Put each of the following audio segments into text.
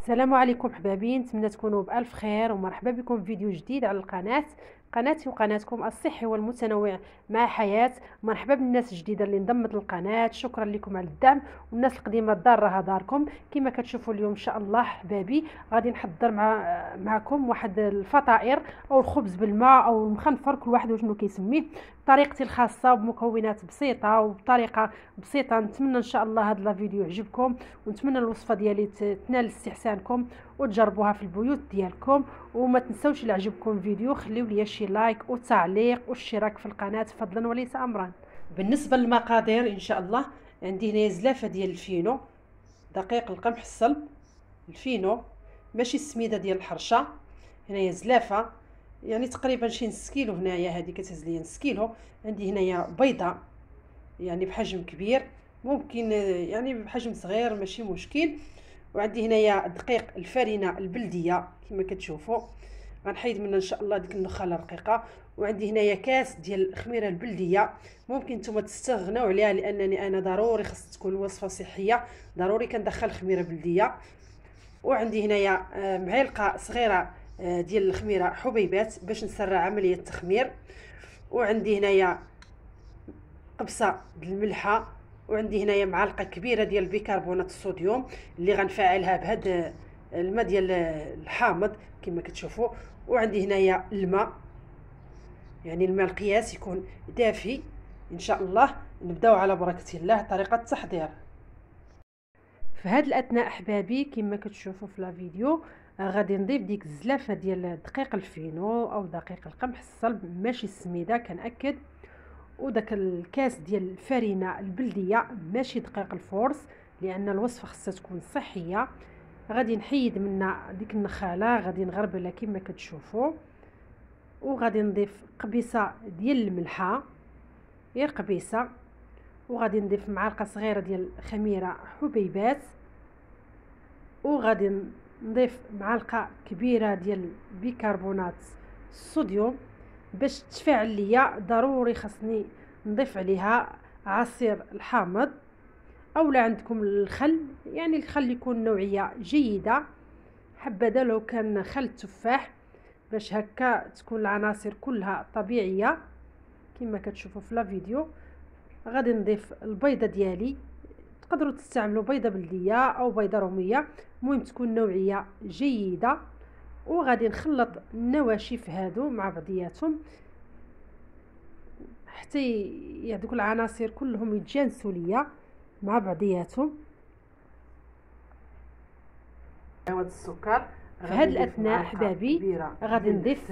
السلام عليكم حبابي، نتمنى تكونوا بالف خير ومرحبا بكم في فيديو جديد على قناتي وقناتكم الصحي والمتنوع مع حياة. مرحبا بالناس الجديده اللي انضمت للقناه، شكرا لكم على الدعم. والناس القديمه الدار راها داركم. كما كتشوفوا اليوم ان شاء الله حبابي غادي نحضر معكم واحد الفطائر او الخبز بالماء او المخنفر، كل واحد وشنو كيسميه، بطريقتي الخاصه وبمكونات بسيطه وبطريقه بسيطه. نتمنى ان شاء الله هذا الفيديو يعجبكم، ونتمنى الوصفه ديالي تنال استحسانكم وتجربوها في البيوت ديالكم. وما تنسوش اللي عجبكم الفيديو خليو لي شي لايك وتعليق واشتراك في القناه فضلا وليس امرا. بالنسبه للمقادير ان شاء الله، عندي هنا زلافه ديال الفينو، دقيق القمح الصلب، الفينو ماشي السميده ديال الحرشه، هنايا زلافه يعني تقريبا شي نص كيلو، هنايا هذه كتهز لي نص كيلو. عندي هنايا بيضه يعني بحجم كبير، ممكن يعني بحجم صغير ماشي مشكل. وعندي هنايا دقيق الفرينه البلديه كما كتشوفوا، غنحيد منها ان شاء الله ديك النخاله الرقيقه. وعندي هنايا كاس ديال الخميره البلديه، ممكن نتوما تستغنوا عليها لانني انا ضروري خاص تكون وصفه صحيه، ضروري كندخل خميره بلديه. وعندي هنايا معلقه صغيره ديال الخميره حبيبات باش نسرع عمليه التخمير. وعندي هنايا قبصه ديال الملحه، وعندي هنايا معلقه كبيره ديال بيكربونات الصوديوم اللي غنفعلها بهذا الماء ديال الحامض كما كتشوفوا. وعندي هنايا الماء، يعني الماء القياس يكون دافي. ان شاء الله نبداو على بركه الله طريقه التحضير. في هذا الاثناء احبابي كما كتشوفوا في الفيديو غادي نضيف ديك الزلافه ديال دقيق الفينو او دقيق القمح الصلب ماشي السميده كنأكد، وداك الكاس ديال الفرينه البلديه ماشي دقيق الفورس لان الوصفه خصها تكون صحيه. غادي نحيد منها ديك النخاله، غادي نغربلها كما كتشوفوا، وغادي نضيف قبيصه ديال الملحه، غير قبيصه. وغادي نضيف معلقه صغيره ديال خميره حبيبات، وغادي نضيف معلقه كبيره ديال بيكربونات الصوديوم. باش تفاعل ليا ضروري خاصني نضيف عليها عصير الحامض، اولا عندكم الخل، يعني الخل يكون نوعيه جيده، حبذا لو كان خل تفاح باش هكا تكون العناصر كلها طبيعيه كما كتشوفوا في الفيديو. غادي نضيف البيضه ديالي، تقدروا تستعملوا بيضه بلديه او بيضه روميه، المهم تكون نوعيه جيده. وغادي نخلط النواشف هادو مع بعضياتهم حتى هذوك العناصر كلهم يتجانسوا ليا مع بعضياتهم. عوض السكر في هذه الاثناء احبابي غادي نضيف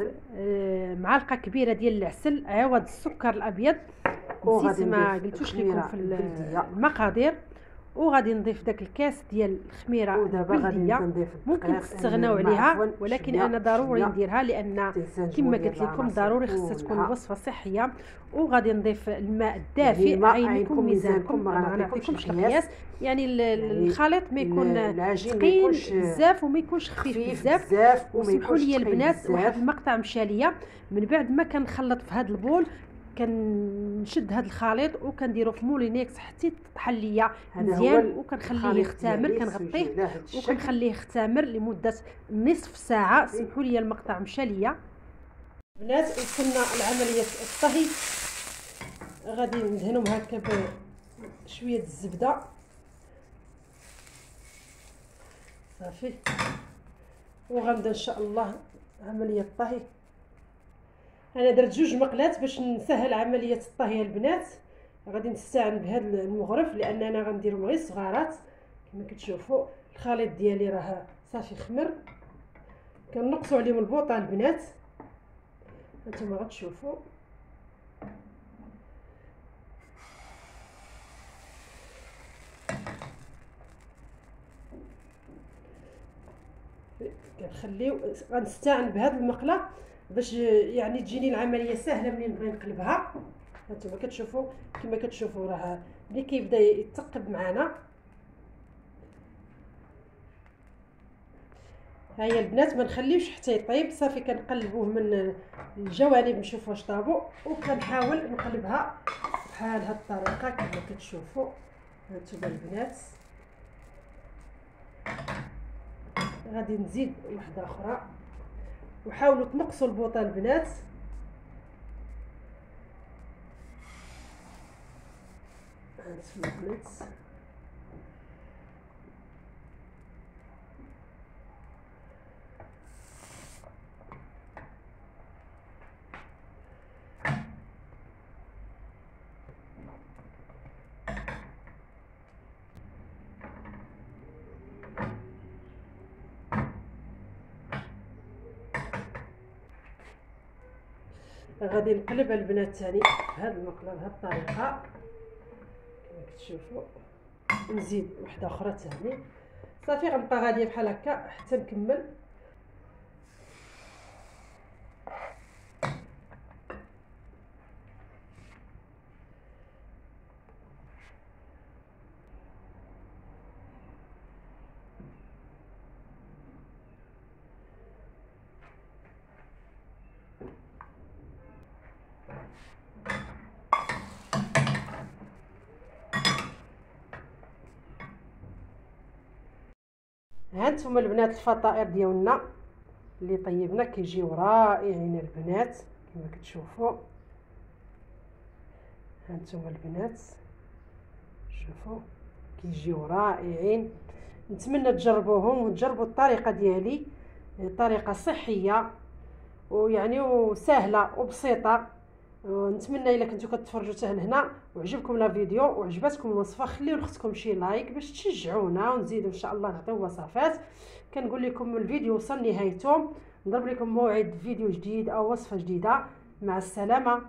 معلقه كبيره ديال العسل عوض السكر الابيض، نسيت ما قلتوش لكم في المقادير. وغادي نضيف داك الكاس ديال الخميره البلديه، ممكن تستغناو عليها ولكن انا ضروري نديرها لان كما قلت لكم ضروري خصها تكون وصفه صحيه. وغادي نضيف الماء الدافئ، عينكم ميزانكم، ما نعطيكمش القياس، يعني الخليط ما يكون ثقيل بزاف وما يكونش خفيف بزاف. وسمحوا لي البنات واحد المقطع مشى ليا من بعد ما كنخلط في هذا البول، كنشد هذا الخليط وكنديرو في مولينيكس حتى يطحن ليا مزيان، وكنخليه يختمر، كنغطيه وكنخليه يختمر لمده نصف ساعه. سمحوا لي المقطع مشى ليا بنات. وصلنا لعمليه الطهي، غادي ندهنهم هكا بشويه الزبده صافي، وغنبدا ان شاء الله عمليه الطهي. انا درت 2 مقلات باش نسهل عمليه الطهي البنات. غادي نستعن بهذا المغرف لان انا غنديرهم غير صغارات كما كتشوفوا. الخليط ديالي راه صافي خمر، كنقصوا عليهم البوطه البنات، هانتوما غتشوفوا. كنخليو غنستعن بهذا المقله باش يعني تجيني العمليه سهله منين نبغي نقلبها. هانتوما كتشوفوا كما كتشوفوا راه ملي كيبدا يتقب معنا. ها هي البنات ما نخليوش حتى يطيب، صافي كنقلبوه من الجوانب نشوف واش طابو، وكنحاول نقلبها بحال هاد الطريقه كما كتشوفوا. هانتوما البنات غادي نزيد وحده اخرى. وحاولوا تنقصوا البوطه البنات. هانتوما البنات غادي نقلبها البنات ثاني بهذا المقلب بهذه الطريقه كما كتشوفوا. نزيد وحده اخرى ثاني صافي. غنبقى غاديه بحال هكا حتى نكمل. هانتوما البنات الفطائر ديالنا اللي طيبنا كيجيو رائعين البنات كما كتشوفوا. هانتوما البنات شوفوا كيجيو رائعين. نتمنى تجربوهم وتجربوا الطريقه ديالي، طريقه صحيه ويعني وسهله وبسيطه. نتمنى الا كنتو كتفرجوا حتى لهنا وعجبكم لا فيديو وعجبتكم الوصفه خليو لختكم شي لايك باش تشجعونا ونزيدوا ان شاء الله نعطيو وصفات. كنقول لكم الفيديو وصل نهايته. نضرب لكم موعد فيديو جديد او وصفه جديده. مع السلامه.